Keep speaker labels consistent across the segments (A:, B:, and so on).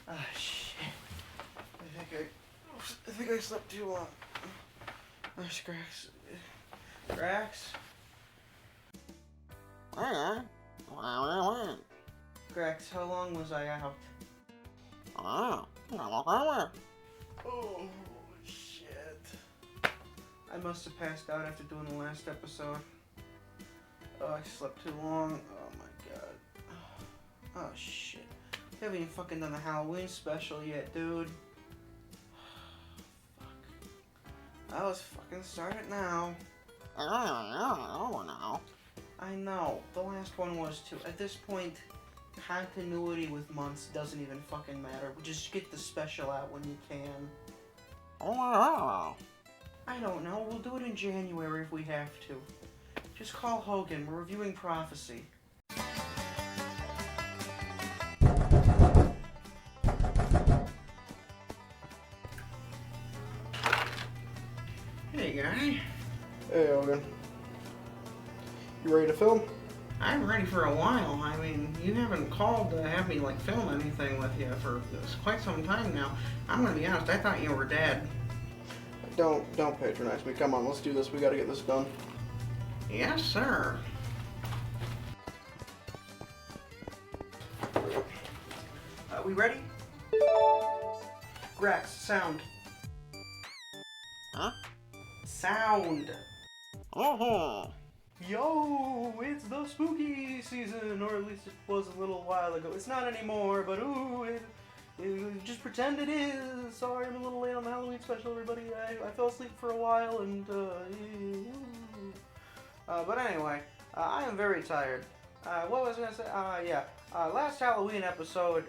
A: Ah, shit. I think I slept too long. There's Graxx. Graxx? Graxx, how long was I out? Oh, shit. I must have passed out after doing the last episode. Oh, I slept too long. Oh my god. Oh shit. We haven't even fucking done the Halloween special yet, dude. Fuck. Let's fucking start it now. I know. The last one was too. At this point, continuity with months doesn't even fucking matter. Just get the special out when you can. I don't know. We'll do it in January if we have to. Just call Hogan. We're reviewing Prophecy. Hey, guy.
B: Hey, Hogan. You ready to film?
A: I'm ready for a while. I mean, you haven't called to have me, like, film anything with you for quite some time now. I'm gonna be honest, I thought you were dead.
B: Don't patronize me. Come on, let's do this. We gotta get this done.
A: Yes, sir. We ready? Graxx, sound.
C: Huh?
A: Sound.
C: Oh.
A: Yo, it's the spooky season, or at least it was a little while ago. It's not anymore, but ooh, just pretend it is. Sorry, I'm a little late on the Halloween special, everybody. I fell asleep for a while, and but anyway, I am very tired. What was I gonna say? Last Halloween episode,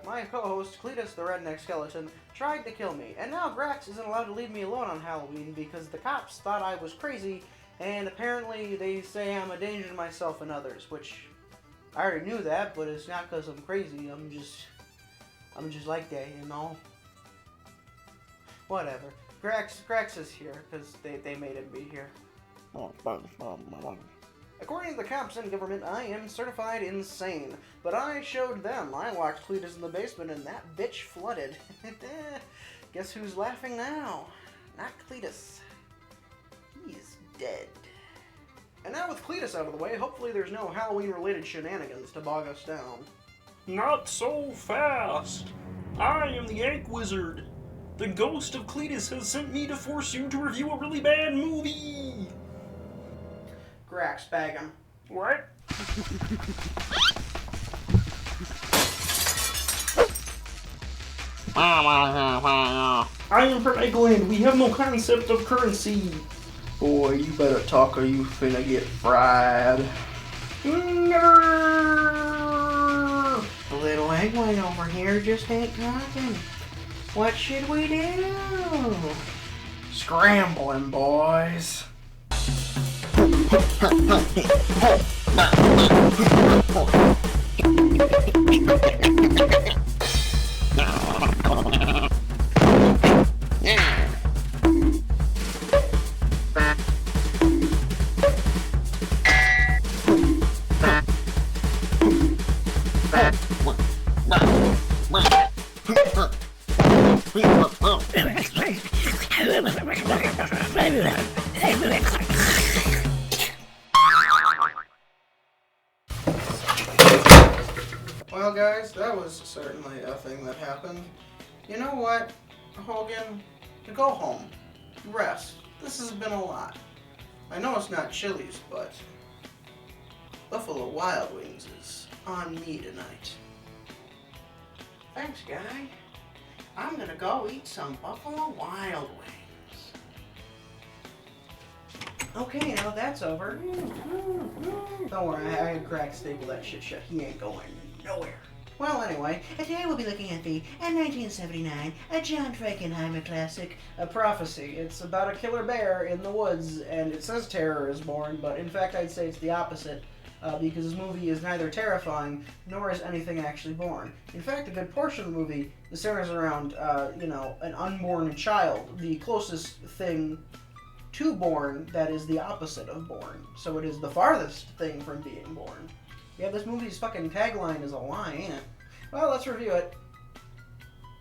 A: my co-host, Cletus the Redneck Skeleton, tried to kill me. And now Graxx isn't allowed to leave me alone on Halloween because the cops thought I was crazy, and apparently they say I'm a danger to myself and others, which I already knew that, but it's not because I'm crazy. I'm just like that, you know? Whatever. Graxx is here, because they made him be here. According to the cops and government, I am certified insane. But I showed them. I locked Cletus in the basement and that bitch flooded. Guess who's laughing now? Not Cletus. He's dead. And now with Cletus out of the way, hopefully there's no Halloween-related shenanigans to bog us down.
D: Not so fast! I am the Ink Wizard. The ghost of Cletus has sent me to force you to review a really bad movie!
A: Graxx, bag him.
D: What? I am from England. We have no concept of currency.
A: Boy, you better talk or you finna get fried.
D: No.
A: The little eggway over here just ain't talking. What should we do? Scrambling, boys. Well, guys, that was certainly a thing that happened. You know what, Hogan? Go home. Rest. This has been a lot. I know it's not Chili's, but Buffalo Wild Wings is on me tonight. Thanks, guy. I'm gonna go eat some Buffalo Wild Wings. Okay, now that's over. Don't worry, I had Graxx staple that shit shut. He ain't going nowhere. Well, anyway, today we'll be looking at the 1979 John Frankenheimer classic, A Prophecy. It's about a killer bear in the woods, and it says terror is born, but in fact I'd say it's the opposite, because this movie is neither terrifying, nor is anything actually born. In fact, a good portion of the movie centers around, an unborn child, the closest thing to born that is the opposite of born. So it is the farthest thing from being born. Yeah, this movie's fucking tagline is a lie, ain't it? Well, let's review it.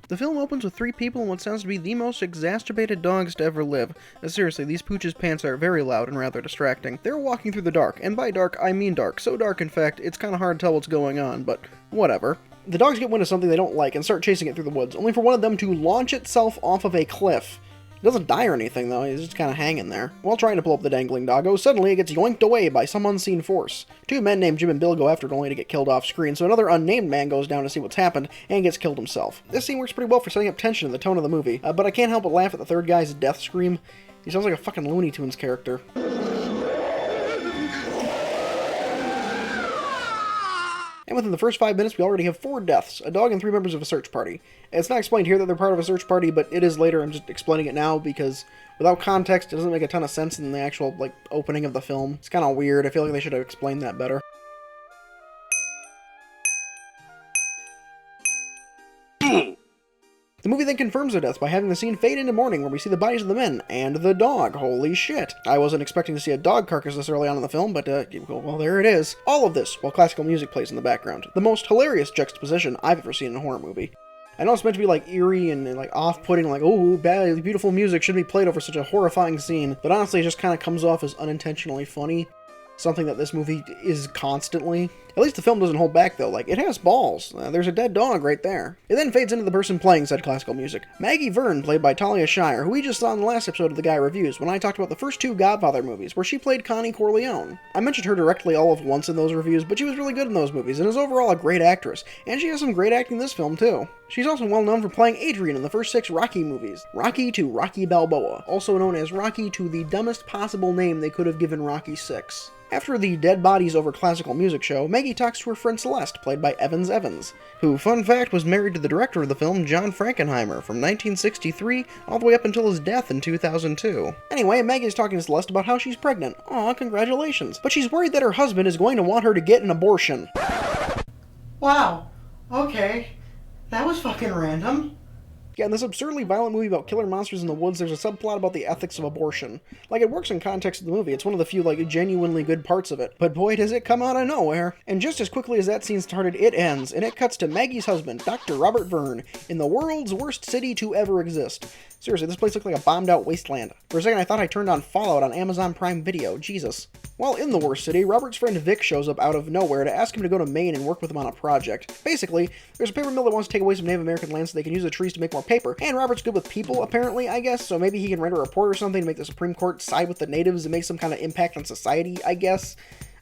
B: The film opens with three people in what sounds to be the most exacerbated dogs to ever live. Seriously, these pooches' pants are very loud and rather distracting. They're walking through the dark, and by dark, I mean dark. So dark, in fact, it's kind of hard to tell what's going on, but whatever. The dogs get wind of something they don't like and start chasing it through the woods, only for one of them to launch itself off of a cliff. It doesn't die or anything, though. He's just kind of hanging there. While trying to pull up the dangling doggo, suddenly it gets yoinked away by some unseen force. Two men named Jim and Bill go after it only to get killed off screen, so another unnamed man goes down to see what's happened and gets killed himself. This scene works pretty well for setting up tension in the tone of the movie, but I can't help but laugh at the third guy's death scream. He sounds like a fucking Looney Tunes character. And within the first 5 minutes, we already have 4 deaths, a dog and 3 members of a search party. It's not explained here that they're part of a search party, but it is later. I'm just explaining it now because without context, it doesn't make a ton of sense in the actual, opening of the film. It's kind of weird. I feel like they should have explained that better. The movie then confirms their deaths by having the scene fade into morning where we see the bodies of the men and the dog. Holy shit. I wasn't expecting to see a dog carcass this early on in the film, but well, there it is. All of this while classical music plays in the background. The most hilarious juxtaposition I've ever seen in a horror movie. I know it's meant to be eerie and off-putting, oh, bad, beautiful music should be played over such a horrifying scene, but honestly it just kind of comes off as unintentionally funny. Something that this movie is constantly. At least the film doesn't hold back, though. It has balls. There's a dead dog right there. It then fades into the person playing said classical music. Maggie Verne, played by Talia Shire, who we just saw in the last episode of The Guy Reviews, when I talked about the first 2 Godfather movies, where she played Connie Corleone. I mentioned her directly all of once in those reviews, but she was really good in those movies, and is overall a great actress. And she has some great acting in this film, too. She's also well known for playing Adrian in the first 6 Rocky movies. Rocky to Rocky Balboa, also known as Rocky to the dumbest possible name they could have given Rocky 6. After the Dead Bodies Over Classical Music show, Maggie talks to her friend Celeste, played by Evans Evans, who, fun fact, was married to the director of the film, John Frankenheimer, from 1963 all the way up until his death in 2002. Anyway, Maggie is talking to Celeste about how she's pregnant. Aw, congratulations. But she's worried that her husband is going to want her to get an abortion.
A: Wow. Okay. That was fucking random.
B: Yeah, in this absurdly violent movie about killer monsters in the woods, there's a subplot about the ethics of abortion. It works in context of the movie. It's one of the few, genuinely good parts of it. But boy, does it come out of nowhere. And just as quickly as that scene started, it ends, and it cuts to Maggie's husband, Dr. Robert Verne, in the world's worst city to ever exist. Seriously, this place looked like a bombed-out wasteland. For a second, I thought I turned on Fallout on Amazon Prime Video. Jesus. While in the worst city, Robert's friend Vic shows up out of nowhere to ask him to go to Maine and work with him on a project. Basically, there's a paper mill that wants to take away some Native American land so they can use the trees to make more paper, and Robert's good with people, apparently, I guess, so maybe he can write a report or something to make the Supreme Court side with the natives and make some kind of impact on society, I guess.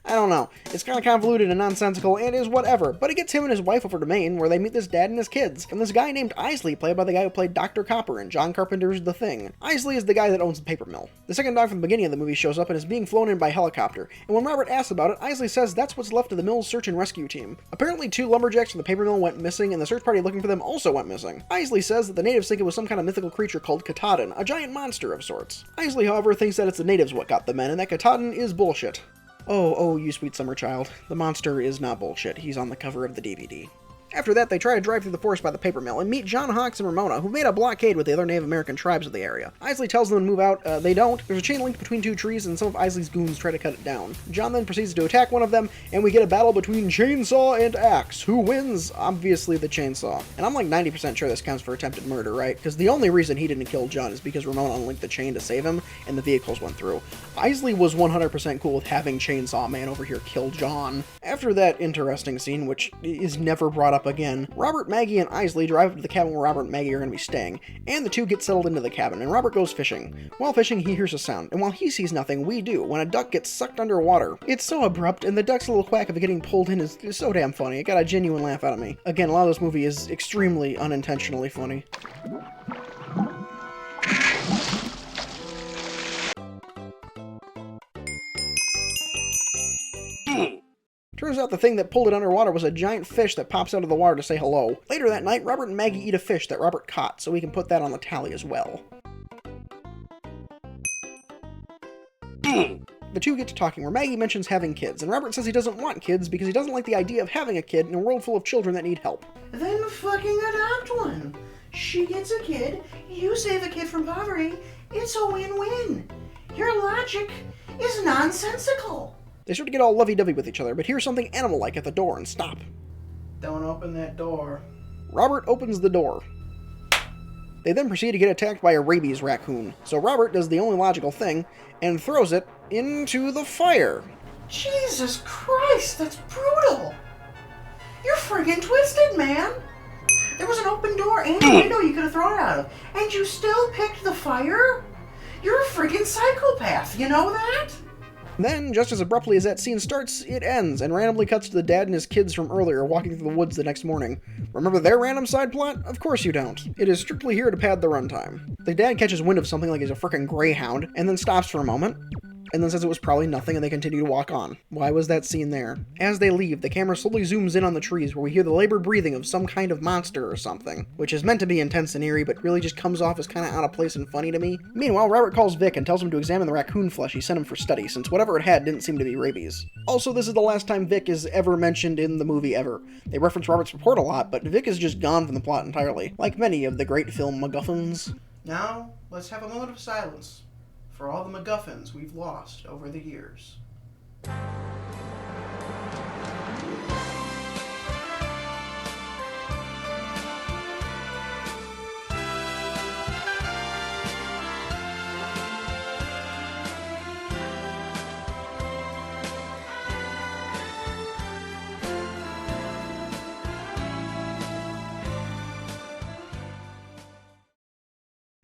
B: I don't know. It's kind of convoluted and nonsensical and is whatever, but it gets him and his wife over to Maine where they meet this dad and his kids, and this guy named Isley, played by the guy who played Dr. Copper in John Carpenter's The Thing. Isley is the guy that owns the paper mill. The second dog from the beginning of the movie shows up and is being flown in by helicopter, and when Robert asks about it, Isley says that's what's left of the mill's search and rescue team. Apparently 2 lumberjacks from the paper mill went missing, and the search party looking for them also went missing. Isley says that the natives think it was some kind of mythical creature called Katadin, a giant monster of sorts. Isley, however, thinks that it's the natives what got the men, and that Katadin is bullshit. Oh, you sweet summer child. The monster is not bullshit. He's on the cover of the DVD. After that, they try to drive through the forest by the paper mill and meet John Hawkes and Ramona, who made a blockade with the other Native American tribes of the area. Isley tells them to move out. They don't. There's a chain link between 2 trees, and some of Isley's goons try to cut it down. John then proceeds to attack one of them, and we get a battle between chainsaw and axe. Who wins? Obviously the chainsaw. And I'm 90% sure this counts for attempted murder, right? Because the only reason he didn't kill John is because Ramona unlinked the chain to save him, and the vehicles went through. Isley was 100% cool with having Chainsaw Man over here kill John. After that interesting scene, which is never brought up again, Robert, Maggie, and Isley drive up to the cabin where Robert and Maggie are going to be staying, and the 2 get settled into the cabin, and Robert goes fishing. While fishing, he hears a sound, and while he sees nothing, we do, when a duck gets sucked underwater. It's so abrupt, and the duck's little quack of it getting pulled in is so damn funny. It got a genuine laugh out of me. Again, a lot of this movie is extremely unintentionally funny. Turns out the thing that pulled it underwater was a giant fish that pops out of the water to say hello. Later that night, Robert and Maggie eat a fish that Robert caught, so we can put that on the tally as well. The 2 get to talking where Maggie mentions having kids, and Robert says he doesn't want kids because he doesn't like the idea of having a kid in a world full of children that need help.
A: Then fucking adopt one. She gets a kid, you save a kid from poverty. It's a win-win. Your logic is nonsensical.
B: They start to get all lovey-dovey with each other, but hear something animal-like at the door and stop.
A: Don't open that door.
B: Robert opens the door. They then proceed to get attacked by a rabies raccoon, so Robert does the only logical thing and throws it into the fire.
A: Jesus Christ, that's brutal! You're friggin' twisted, man! There was an open door and a window you could have thrown it out of, and you still picked the fire? You're a friggin' psychopath, you know that?
B: Then, just as abruptly as that scene starts, it ends and randomly cuts to the dad and his kids from earlier walking through the woods the next morning. Remember their random side plot? Of course you don't. It is strictly here to pad the runtime. The dad catches wind of something like he's a frickin' greyhound, and then stops for a moment, and then says it was probably nothing, and they continue to walk on. Why was that scene there? As they leave, the camera slowly zooms in on the trees, where we hear the labored breathing of some kind of monster or something, which is meant to be intense and eerie, but really just comes off as kinda out of place and funny to me. Meanwhile, Robert calls Vic and tells him to examine the raccoon flesh he sent him for study, since whatever it had didn't seem to be rabies. Also, this is the last time Vic is ever mentioned in the movie ever. They reference Robert's report a lot, but Vic is just gone from the plot entirely, like many of the great film MacGuffins.
A: Now, let's have a moment of silence for all the MacGuffins we've lost over the years.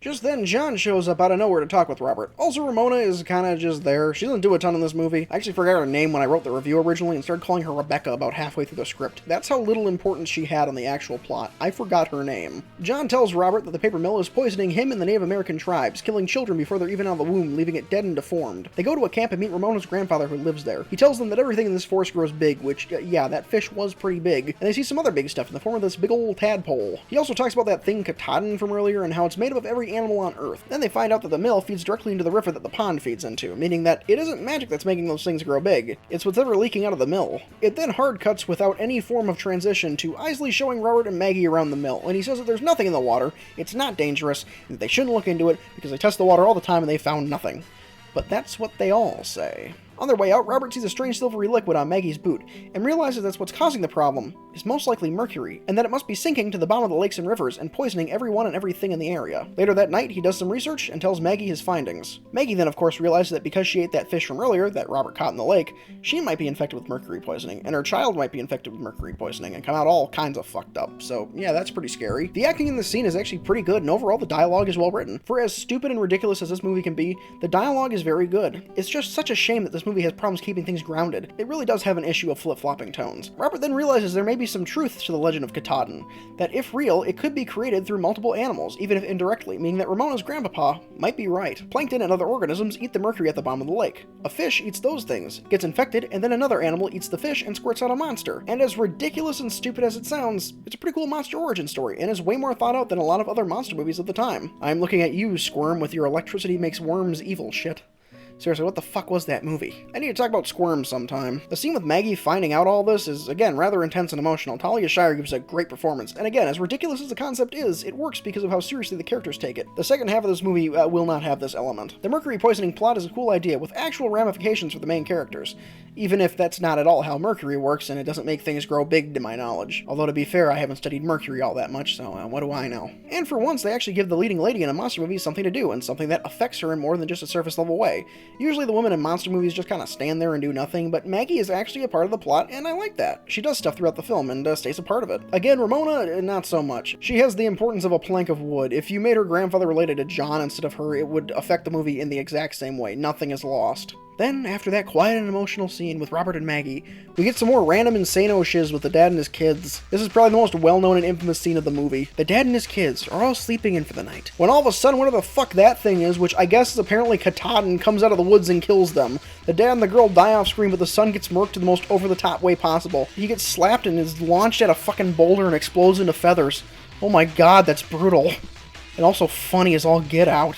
B: Just then, John shows up out of nowhere to talk with Robert. Also, Ramona is kinda just there. She doesn't do a ton in this movie. I actually forgot her name when I wrote the review originally and started calling her Rebecca about halfway through the script. That's how little importance she had on the actual plot. I forgot her name. John tells Robert that the paper mill is poisoning him and the Native American tribes, killing children before they're even out of the womb, leaving it dead and deformed. They go to a camp and meet Ramona's grandfather who lives there. He tells them that everything in this forest grows big, which, yeah, that fish was pretty big, and they see some other big stuff in the form of this big old tadpole. He also talks about that thing Katadin from earlier and how it's made up of every animal on Earth. Then they find out that the mill feeds directly into the river that the pond feeds into, meaning that it isn't magic that's making those things grow big, it's what's ever leaking out of the mill. It then hard cuts without any form of transition to Isley showing Robert and Maggie around the mill, and he says that there's nothing in the water, it's not dangerous, and that they shouldn't look into it because they test the water all the time and they found nothing. But that's what they all say. On their way out, Robert sees a strange silvery liquid on Maggie's boot, and realizes that's what's causing the problem is most likely mercury, and that it must be sinking to the bottom of the lakes and rivers and poisoning everyone and everything in the area. Later that night, he does some research and tells Maggie his findings. Maggie then, of course, realizes that because she ate that fish from earlier that Robert caught in the lake, she might be infected with mercury poisoning, and her child might be infected with mercury poisoning and come out all kinds of fucked up. So, yeah, that's pretty scary. The acting in this scene is actually pretty good, and overall the dialogue is well written. For as stupid and ridiculous as this movie can be, the dialogue is very good. It's just such a shame that this movie has problems keeping things grounded. It really does have an issue of flip-flopping tones. Robert then realizes there may be some truth to the legend of Katadin, that if real, it could be created through multiple animals, even if indirectly, meaning that Ramona's grandpapa might be right. Plankton and other organisms eat the mercury at the bottom of the lake. A fish eats those things, gets infected, and then another animal eats the fish and squirts out a monster. And as ridiculous and stupid as it sounds, it's a pretty cool monster origin story, and is way more thought out than a lot of other monster movies of the time. I'm looking at you, Squirm, with your electricity makes worms evil shit. Seriously, what the fuck was that movie? I need to talk about Squirm sometime. The scene with Maggie finding out all this is, again, rather intense and emotional. Talia Shire gives a great performance, and again, as ridiculous as the concept is, it works because of how seriously the characters take it. The second half of this movie will not have this element. The mercury poisoning plot is a cool idea, with actual ramifications for the main characters, even if that's not at all how mercury works, and it doesn't make things grow big to my knowledge. Although, to be fair, I haven't studied mercury all that much, so what do I know? And for once, they actually give the leading lady in a monster movie something to do, and something that affects her in more than just a surface-level way. Usually the women in monster movies just kind of stand there and do nothing, but Maggie is actually a part of the plot, and I like that. She does stuff throughout the film, and stays a part of it. Again, Ramona, not so much. She has the importance of a plank of wood. If you made her grandfather related to John instead of her, it would affect the movie in the exact same way. Nothing is lost. Then, after that quiet and emotional scene with Robert and Maggie, we get some more random insano shiz with the dad and his kids. This is probably the most well-known and infamous scene of the movie. The dad and his kids are all sleeping in for the night, when all of a sudden whatever the fuck that thing is, which I guess is apparently Katadin, comes out of the woods and kills them. The dad and the girl die off screen, but the son gets murked in the most over-the-top way possible. He gets slapped and is launched at a fucking boulder and explodes into feathers. Oh my god, that's brutal. And also funny as all get out.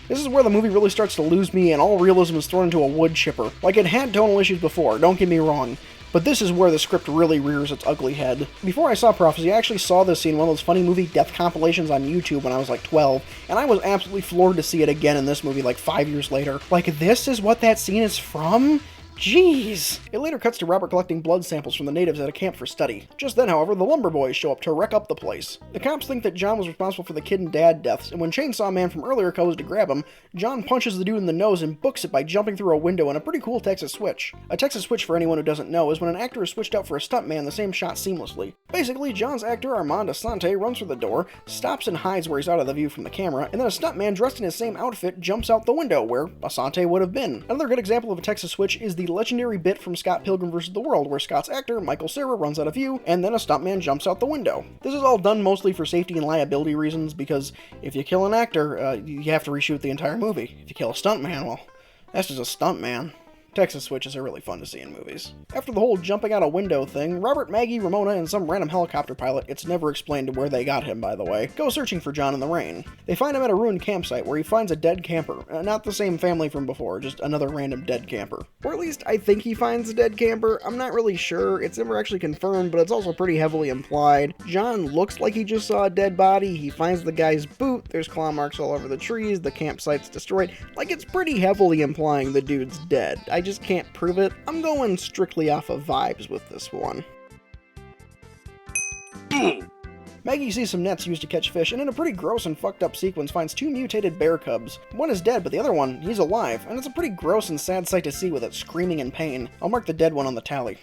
B: This is where the movie really starts to lose me and all realism is thrown into a wood chipper. Like, it had tonal issues before, don't get me wrong, But this is where the script really rears its ugly head. Before I saw Prophecy, I actually saw this scene in one of those funny movie death compilations on YouTube when I was like 12, and I was absolutely floored to see it again in this movie like 5 years later. Like, this is what that scene is from? Jeez! It later cuts to Robert collecting blood samples from the natives at a camp for study. Just then, however, the lumber boys show up to wreck up the place. The cops think that John was responsible for the kid and dad deaths, and when Chainsaw Man from earlier goes to grab him, John punches the dude in the nose and books it by jumping through a window in a pretty cool Texas switch. A Texas switch, for anyone who doesn't know, is when an actor is switched out for a stuntman in the same shot seamlessly. Basically, John's actor Armand Asante runs through the door, stops and hides where he's out of the view from the camera, and then a stuntman dressed in his same outfit jumps out the window where Asante would have been. Another good example of a Texas switch is the legendary bit from Scott Pilgrim vs. the World, where Scott's actor, Michael Cera, runs out of view, and then a stuntman jumps out the window. This is all done mostly for safety and liability reasons, because if you kill an actor, you have to reshoot the entire movie. If you kill a stuntman, well, that's just a stuntman. Texas switches are really fun to see in movies. After the whole jumping out a window thing, Robert, Maggie, Ramona, and some random helicopter pilot, it's never explained where they got him by the way, go searching for John in the rain. They find him at a ruined campsite where he finds a dead camper. Not the same family from before, just another random dead camper. Or at least I think he finds a dead camper. I'm not really sure. It's never actually confirmed, but it's also pretty heavily implied. John looks like he just saw a dead body. He finds the guy's boot. There's claw marks all over the trees. The campsite's destroyed. Like, it's pretty heavily implying the dude's dead. I just can't prove it. I'm going strictly off of vibes with this one. Maggie sees some nets used to catch fish, and in a pretty gross and fucked up sequence finds two mutated bear cubs. One is dead, but the other one, he's alive, and it's a pretty gross and sad sight to see with it screaming in pain. I'll mark the dead one on the tally.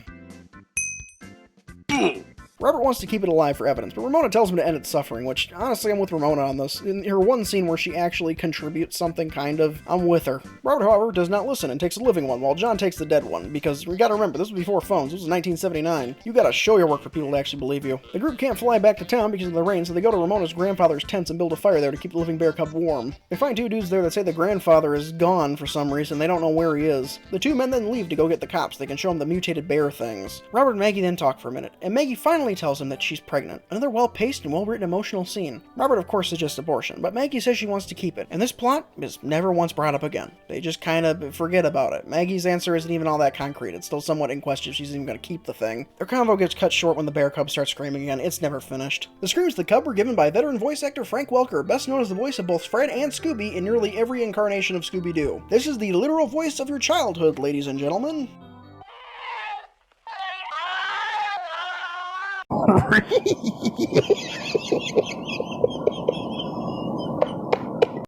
B: Robert wants to keep it alive for evidence, but Ramona tells him to end its suffering, which, honestly, I'm with Ramona on this. In her one scene where she actually contributes something, kind of, I'm with her. Robert, however, does not listen and takes a living one, while John takes the dead one, because we gotta remember, this was before phones, this was 1979. You gotta show your work for people to actually believe you. The group can't fly back to town because of the rain, so they go to Ramona's grandfather's tents and build a fire there to keep the living bear cub warm. They find two dudes there that say the grandfather is gone for some reason, they don't know where he is. The two men then leave to go get the cops, they can show them the mutated bear things. Robert and Maggie then talk for a minute, and Maggie finally tells him that she's pregnant. Another well-paced and well-written emotional scene. Robert, of course, suggests abortion, but Maggie says she wants to keep it, and this plot is never once brought up again. They just kind of forget about it. Maggie's answer isn't even all that concrete. It's still somewhat in question if she's even going to keep the thing. Their convo gets cut short when the bear cub starts screaming again. It's never finished. The screams of the cub were given by veteran voice actor Frank Welker, best known as the voice of both Fred and Scooby in nearly every incarnation of Scooby-Doo. This is the literal voice of your childhood, ladies and gentlemen.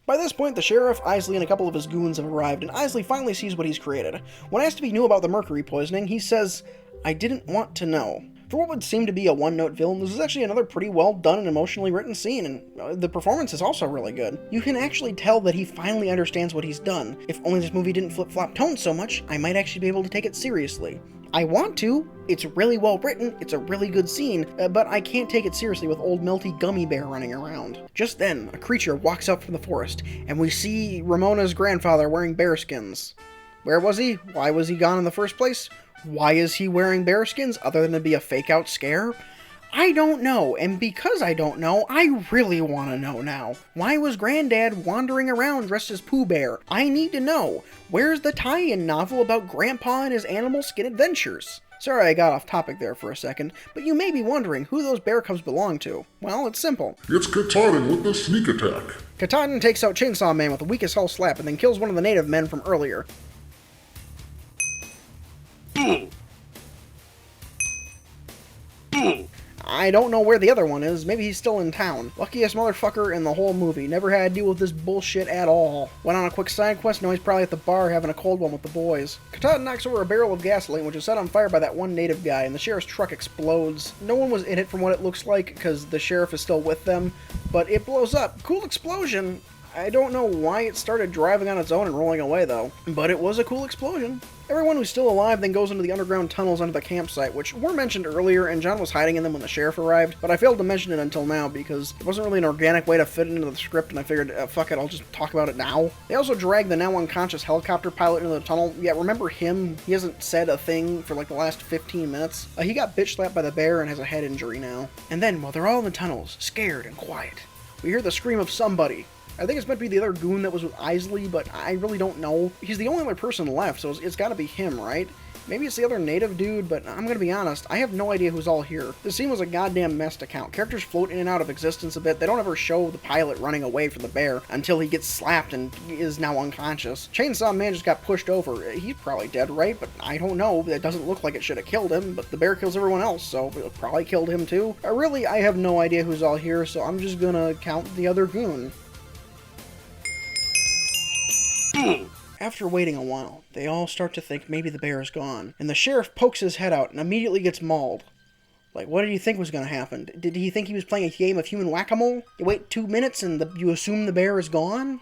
B: By this point, the sheriff, Isley, and a couple of his goons have arrived, and Isley finally sees what he's created. When asked if he knew about the mercury poisoning, he says, "I didn't want to know." For what would seem to be a one-note villain, this is actually another pretty well done and emotionally written scene, and the performance is also really good. You can actually tell that he finally understands what he's done. If only this movie didn't flip-flop tone so much, I might actually be able to take it seriously. I want to. It's really well written, it's a really good scene, but I can't take it seriously with old melty gummy bear running around. Just then, a creature walks out from the forest, and we see Ramona's grandfather wearing bearskins. Where was he? Why was he gone in the first place? Why is he wearing bearskins other than to be a fake-out scare? I don't know, and because I don't know, I really want to know now. Why was Granddad wandering around dressed as Pooh Bear? I need to know. Where's the tie-in novel about Grandpa and his animal skin adventures? Sorry I got off topic there for a second, but you may be wondering who those bear cubs belong to. Well, it's simple.
E: It's Katadin with the sneak attack.
B: Katadin takes out Chainsaw Man with a weak as hell slap and then kills one of the native men from earlier. I don't know where the other one is. Maybe he's still in town. Luckiest motherfucker in the whole movie. Never had to deal with this bullshit at all. Went on a quick side quest. Now he's probably at the bar having a cold one with the boys. Katadin knocks over a barrel of gasoline, which is set on fire by that one native guy, and the sheriff's truck explodes. No one was in it from what it looks like, because the sheriff is still with them, but it blows up. Cool explosion. I don't know why it started driving on its own and rolling away, though, but it was a cool explosion. Everyone who's still alive then goes into the underground tunnels under the campsite, which were mentioned earlier, and John was hiding in them when the sheriff arrived, but I failed to mention it until now because it wasn't really an organic way to fit it into the script, and I figured, fuck it, I'll just talk about it now. They also dragged the now unconscious helicopter pilot into the tunnel. Yeah, remember him? He hasn't said a thing for like the last 15 minutes. He got bitch slapped by the bear and has a head injury now. And then, while they're all in the tunnels, scared and quiet, we hear the scream of somebody. I think it's meant to be the other goon that was with Isley, but I really don't know. He's the only other person left, so it's gotta be him, right? Maybe it's the other native dude, but I'm gonna be honest, I have no idea who's all here. This scene was a goddamn mess to count. Characters float in and out of existence a bit. They don't ever show the pilot running away from the bear until he gets slapped and is now unconscious. Chainsaw Man just got pushed over. He's probably dead, right? But I don't know. It doesn't look like it should have killed him, but the bear kills everyone else, so it probably killed him too. Really, I have no idea who's all here, so I'm just gonna count the other goon. After waiting a while, they all start to think maybe the bear is gone, and the sheriff pokes his head out and immediately gets mauled. Like, what did you think was going to happen? Did he think he was playing a game of human whack-a-mole? You wait 2 minutes and you assume the bear is gone?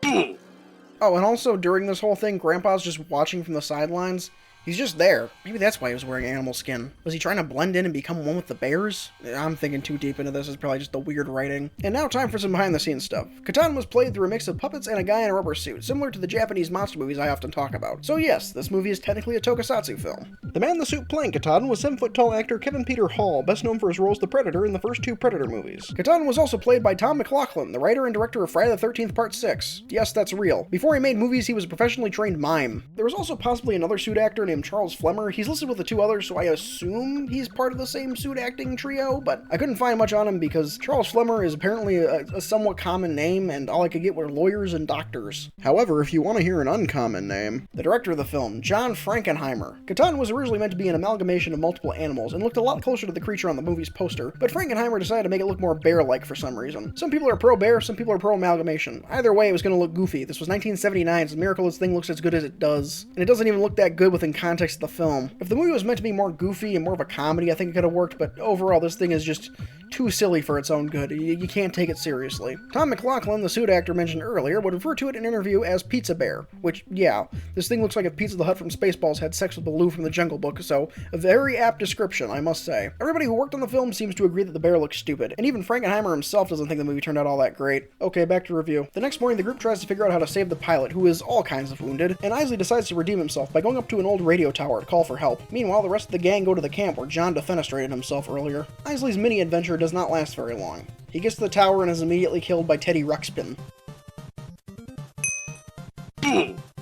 B: Oh, and also, during this whole thing, Grandpa's just watching from the sidelines. He's just there. Maybe that's why he was wearing animal skin. Was he trying to blend in and become one with the bears? I'm thinking too deep into this. It's probably just the weird writing. And now time for some behind-the-scenes stuff. Katadin was played through a mix of puppets and a guy in a rubber suit, similar to the Japanese monster movies I often talk about. So yes, this movie is technically a tokusatsu film. The man in the suit playing Katadin was 7-foot-tall actor Kevin Peter Hall, best known for his role as the Predator in the first 2 Predator movies. Katadin was also played by Tom McLaughlin, the writer and director of Friday the 13th Part 6. Yes, that's real. Before he made movies, he was a professionally trained mime. There was also possibly another suit actor named Charles Flemmer. He's listed with the 2 others, so I assume he's part of the same suit acting trio, but I couldn't find much on him because Charles Flemmer is apparently a somewhat common name, and all I could get were lawyers and doctors. However, if you want to hear an uncommon name, the director of the film, John Frankenheimer. Katadin was originally meant to be an amalgamation of multiple animals and looked a lot closer to the creature on the movie's poster, but Frankenheimer decided to make it look more bear-like for some reason. Some people are pro-bear, some people are pro-amalgamation. Either way, it was going to look goofy. This was 1979, it's a miracle this thing looks as good as it does, and it doesn't even look that good within context of the film. If the movie was meant to be more goofy and more of a comedy, I think it could have worked, but overall this thing is just too silly for its own good. You can't take it seriously. Tom McLaughlin, the suit actor mentioned earlier, would refer to it in an interview as Pizza Bear, which, yeah, this thing looks like if Pizza the Hut from Spaceballs had sex with Baloo from the Jungle Book, so a very apt description, I must say. Everybody who worked on the film seems to agree that the bear looks stupid, and even Frankenheimer himself doesn't think the movie turned out all that great. Okay, back to review. The next morning, the group tries to figure out how to save the pilot, who is all kinds of wounded, and Isley decides to redeem himself by going up to an old radio tower to call for help. Meanwhile, the rest of the gang go to the camp where John defenestrated himself earlier. Isley's mini-adventure does not last very long. He gets to the tower and is immediately killed by Teddy Ruxpin.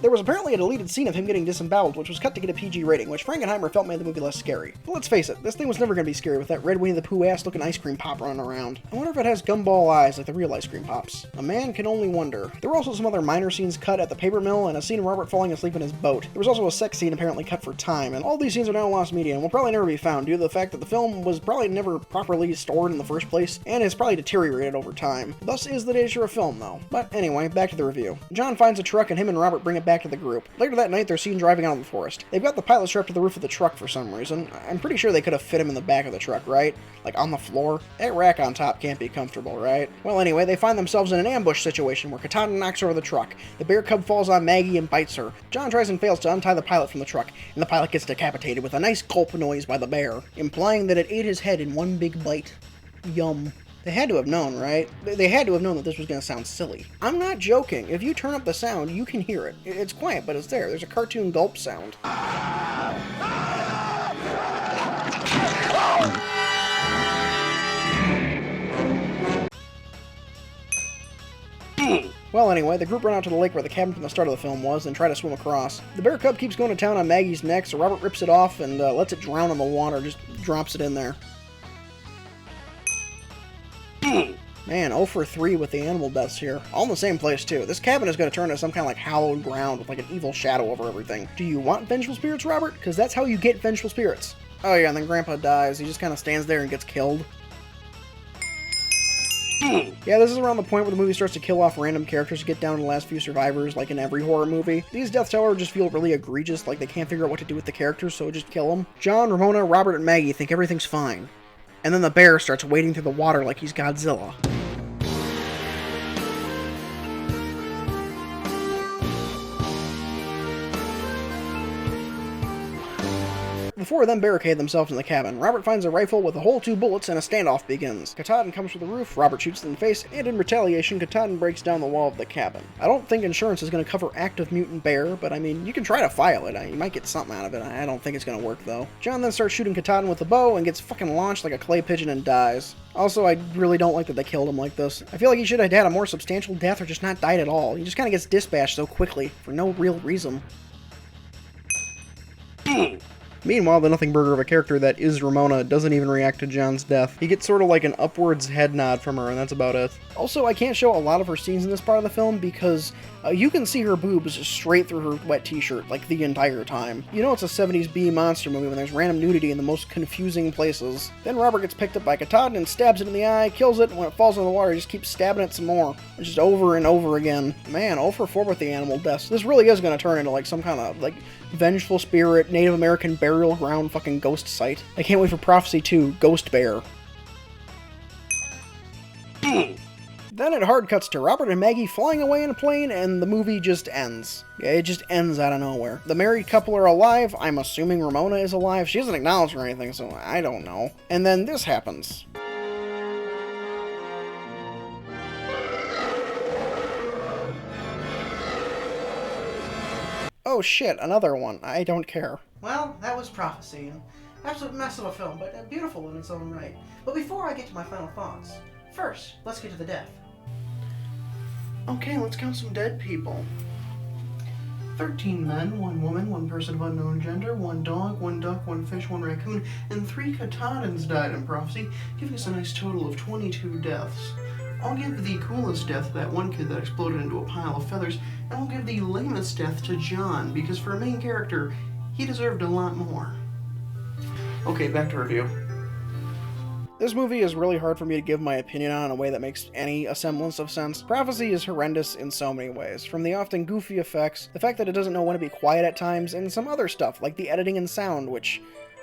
B: There was apparently a deleted scene of him getting disemboweled, which was cut to get a PG rating, which Frankenheimer felt made the movie less scary. But let's face it, this thing was never going to be scary with that red Winnie the Pooh ass-looking ice cream pop running around. I wonder if it has gumball eyes like the real ice cream pops. A man can only wonder. There were also some other minor scenes cut at the paper mill, and a scene of Robert falling asleep in his boat. There was also a sex scene apparently cut for time, and all these scenes are now lost media and will probably never be found due to the fact that the film was probably never properly stored in the first place, and has probably deteriorated over time. Thus is the nature of film, though. But anyway, back to the review. John finds a truck and him and Robert bring it back to the group. Later that night, they're seen driving out of the forest. They've got the pilot strapped to the roof of the truck for some reason. I'm pretty sure they could have fit him in the back of the truck, right? Like on the floor? That rack on top can't be comfortable, right? Well, anyway, they find themselves in an ambush situation where Katadin knocks over the truck. The bear cub falls on Maggie and bites her. John tries and fails to untie the pilot from the truck, and the pilot gets decapitated with a nice gulp noise by the bear, implying that it ate his head in one big bite. Yum. They had to have known, right? They had to have known that this was going to sound silly. I'm not joking. If you turn up the sound, you can hear it. It's quiet, but it's there. There's a cartoon gulp sound. Well, anyway, the group run out to the lake where the cabin from the start of the film was and try to swim across. The bear cub keeps going to town on Maggie's neck, so Robert rips it off and lets it drown in the water, just drops it in there. Man, 0 for 3 with the animal deaths here. All in the same place, too. This cabin is going to turn into some kind of like hallowed ground with like an evil shadow over everything. Do you want vengeful spirits, Robert? Because that's how you get vengeful spirits. Oh yeah, and then Grandpa dies. He just kind of stands there and gets killed. Yeah, this is around the point where the movie starts to kill off random characters to get down to the last few survivors, like in every horror movie. These deaths, however, just feel really egregious, like they can't figure out what to do with the characters, so just kill them. John, Ramona, Robert, and Maggie think everything's fine. And then the bear starts wading through the water like he's Godzilla. The The four of them barricade themselves in the cabin. Robert finds a rifle with a hole, 2 bullets, and a standoff begins. Katadin comes for the roof, Robert shoots in the face, and in retaliation, Katadin breaks down the wall of the cabin. I don't think insurance is going to cover active mutant bear, but I mean, you can try to file it. You might get something out of it. I don't think it's going to work, though. John then starts shooting Katadin with a bow and gets fucking launched like a clay pigeon and dies. Also, I really don't like that they killed him like this. I feel like he should have had a more substantial death or just not died at all. He just kind of gets dispatched so quickly, for no real reason. Meanwhile, the nothing burger of a character that is Ramona doesn't even react to John's death. He gets sort of like an upwards head nod from her, and that's about it. Also, I can't show a lot of her scenes in this part of the film because you can see her boobs straight through her wet t-shirt, like, the entire time. You know it's a 70s B monster movie when there's random nudity in the most confusing places. Then Robert gets picked up by Katadin and stabs it in the eye, kills it, and when it falls in the water, he just keeps stabbing it some more. And just over and over again. Man, 0 for 4 with the animal deaths. This really is going to turn into, like, some kind of, like, vengeful spirit, Native American burial ground fucking ghost site. I can't wait for Prophecy 2, Ghost Bear. Then it hard cuts to Robert and Maggie flying away in a plane, and the movie just ends. Yeah, it just ends out of nowhere. The married couple are alive. I'm assuming Ramona is alive. She isn't acknowledged or anything, so I don't know. And then this happens. Oh shit, another one. I don't care.
A: Well, that was Prophecy. An absolute mess of a film, but beautiful in its own right. But before I get to my final thoughts, first, let's get to the death. Okay, let's count some dead people. 13 men, 1 woman, 1 person of unknown gender, 1 dog, 1 duck, 1 fish, 1 raccoon, and 3 Katadins died in Prophecy, giving us a nice total of 22 deaths. I'll give the coolest death to that one kid that exploded into a pile of feathers, and I'll give the lamest death to John, because for a main character, he deserved a lot more. Okay, back to review.
B: This movie is really hard for me to give my opinion on in a way that makes any semblance of sense. Prophecy is horrendous in so many ways, from the often goofy effects, the fact that it doesn't know when to be quiet at times, and some other stuff, like the editing and sound, which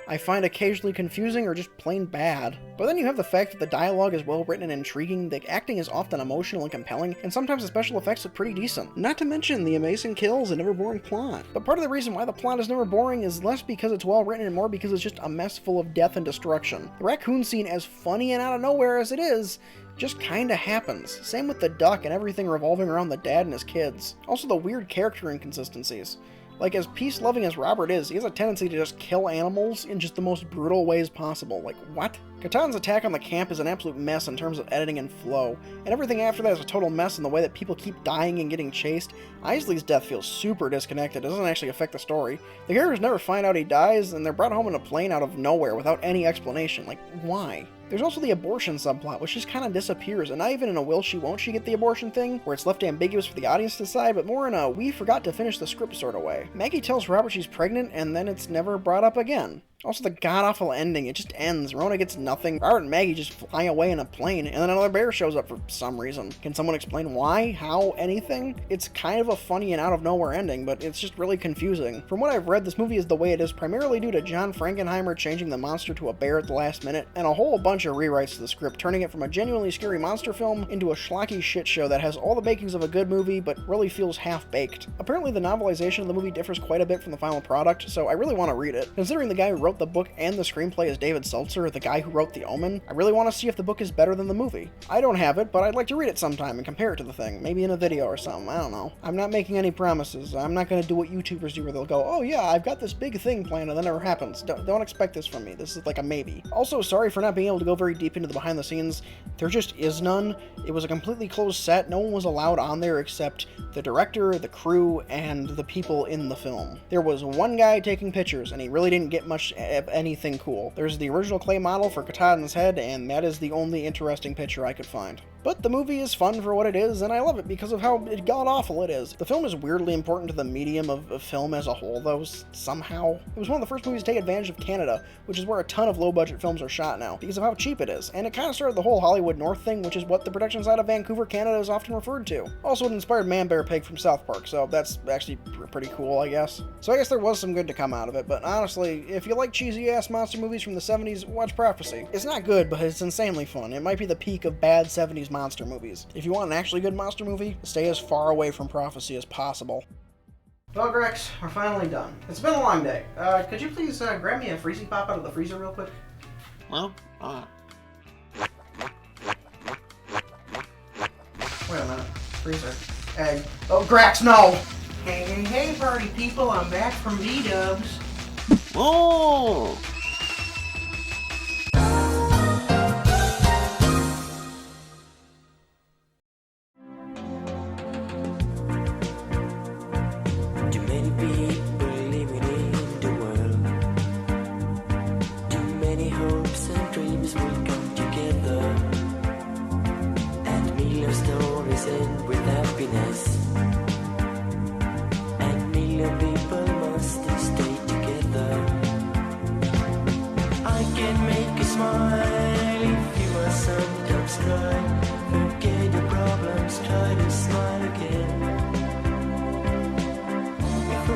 B: I find occasionally confusing or just plain bad. But then you have the fact that the dialogue is well written and intriguing, the acting is often emotional and compelling, and sometimes the special effects look pretty decent. Not to mention the amazing kills and never boring plot. But part of the reason why the plot is never boring is less because it's well written and more because it's just a mess full of death and destruction. The raccoon scene, as funny and out of nowhere as it is, just kinda happens. Same with the duck and everything revolving around the dad and his kids. Also the weird character inconsistencies. Like, as peace-loving as Robert is, he has a tendency to just kill animals in just the most brutal ways possible. Like, what? Katadin's attack on the camp is an absolute mess in terms of editing and flow, and everything after that is a total mess in the way that people keep dying and getting chased. Isley's death feels super disconnected, it doesn't actually affect the story. The characters never find out he dies, and they're brought home in a plane out of nowhere without any explanation. Like, why? There's also the abortion subplot, which just kind of disappears, and not even in a will she won't she get the abortion thing, where it's left ambiguous for the audience to decide, but more in a we forgot to finish the script sort of way. Maggie tells Robert she's pregnant, and then it's never brought up again. Also the god-awful ending, it just ends. Ramona gets nothing, Robert and Maggie just fly away in a plane, and then another bear shows up for some reason. Can someone explain why? How? Anything? It's kind of a funny and out-of-nowhere ending, but it's just really confusing. From what I've read, this movie is the way it is primarily due to John Frankenheimer changing the monster to a bear at the last minute, and a whole bunch of rewrites to the script, turning it from a genuinely scary monster film into a schlocky shit show that has all the makings of a good movie, but really feels half-baked. Apparently the novelization of the movie differs quite a bit from the final product, so I really want to read it. Considering the guy who wrote the book and the screenplay is David Seltzer, the guy who wrote The Omen, I really want to see if the book is better than the movie. I don't have it, but I'd like to read it sometime and compare it to the thing, maybe in a video or something, I don't know. I'm not making any promises. I'm not going to do what YouTubers do where they'll go, oh yeah, I've got this big thing planned, and that never happens. Don't expect this from me. This is like a maybe. Also, sorry for not being able to go very deep into the behind the scenes. There just is none. It was a completely closed set. No one was allowed on there except the director, the crew, and the people in the film. There was one guy taking pictures, and he really didn't get much of anything cool. There's the original clay model for Katadin's head, and that is the only interesting picture I could find. But the movie is fun for what it is, and I love it because of how god-awful it is. The film is weirdly important to the medium of film as a whole, though, somehow. It was one of the first movies to take advantage of Canada, which is where a ton of low-budget films are shot now, because of how cheap it is, and it kind of started the whole Hollywood North thing, which is what the production side of Vancouver, Canada is often referred to. Also, it inspired Man Bear Pig from South Park, so that's actually pretty cool, I guess. So I guess there was some good to come out of it, but honestly, if you like cheesy-ass monster movies from the 70s, watch Prophecy. It's not good, but it's insanely fun. It might be the peak of bad 70s monster movies. If you want an actually good monster movie, stay as far away from Prophecy as possible.
A: Well, Graxx, we're finally done. It's been a long day. Could you please grab me a freezy pop out of the freezer real quick?
C: Well,
A: Wait a minute. Freezer. Egg. Oh, Graxx, no! Hey, party people, I'm back from B-dubs.
C: oh!
F: Too many people living in the world. Too many hopes and dreams will come together. And million stories end with happiness. And million people must stay together. I can make you smile if you must sometimes cry. Forget your problems, try to smile again. If